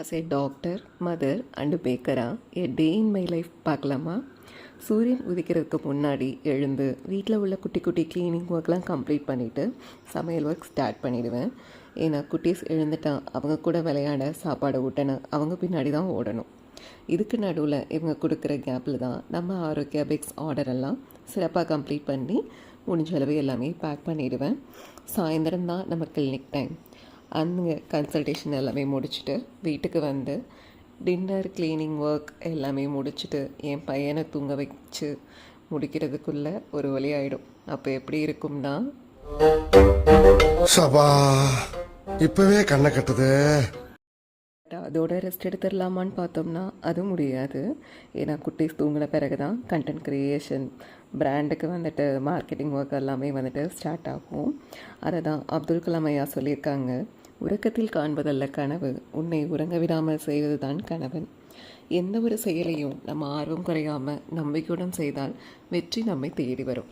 As a doctor, mother and பேக்கராக a day in my life பார்க்கலாமா? சூரியன் உதிக்கிறதுக்கு முன்னாடி எழுந்து வீட்டில் உள்ள குட்டி குட்டி க்ளீனிங் ஒர்க்லாம் கம்ப்ளீட் பண்ணிவிட்டு சமையல் ஒர்க் ஸ்டார்ட் பண்ணிவிடுவேன். ஏன்னா குட்டீஸ் எழுந்துட்டால் அவங்க கூட விளையாட சாப்பாடு ஊட்டணும், அவங்க பின்னாடி தான் ஓடணும். இதுக்கு நடுவில் இவங்க கொடுக்குற கேப்பில் தான் நம்ம ஆரோக்கியா பிக்ஸ் ஆர்டரெல்லாம் சிறப்பாக கம்ப்ளீட் பண்ணி முடிஞ்ச அளவு எல்லாமே பேக் பண்ணிவிடுவேன். சாயந்தரம் தான் நம்ம கிளினிக் டைம். அந்த கன்சல்டேஷன் எல்லாமே முடிச்சுட்டு வீட்டுக்கு வந்து டின்னர் க்ளீனிங் ஒர்க் எல்லாமே முடிச்சுட்டு என் பையனை தூங்க வச்சு முடிக்கிறதுக்குள்ளே ஒரு வழி ஆகிடும். அப்போ எப்படி இருக்கும்னா, சபா இப்பவே கண்ணை கட்டுது. அதோட ரெஸ்ட் எடுத்துடலாமான்னு பார்த்தோம்னா அது முடியாது. ஏன்னா குட்டீஸ் தூங்கின பிறகு தான் கண்டென்ட் க்ரியேஷன், பிராண்டுக்கு வந்துட்டு மார்க்கெட்டிங் ஒர்க் எல்லாமே வந்துட்டு ஸ்டார்ட் ஆகும். அதை தான் அப்துல் கலாம் ஐயா சொல்லியிருக்காங்க, உறக்கத்தில் காண்பதல்ல கனவு, உன்னை உறங்க விடாமல் செய்வது தான் கணவன். எந்த ஒரு செயலையும் நம்ம ஆர்வம் குறையாமல் நம்பிக்கையுடன் செய்தால் வெற்றி நம்மை தேடி வரும்.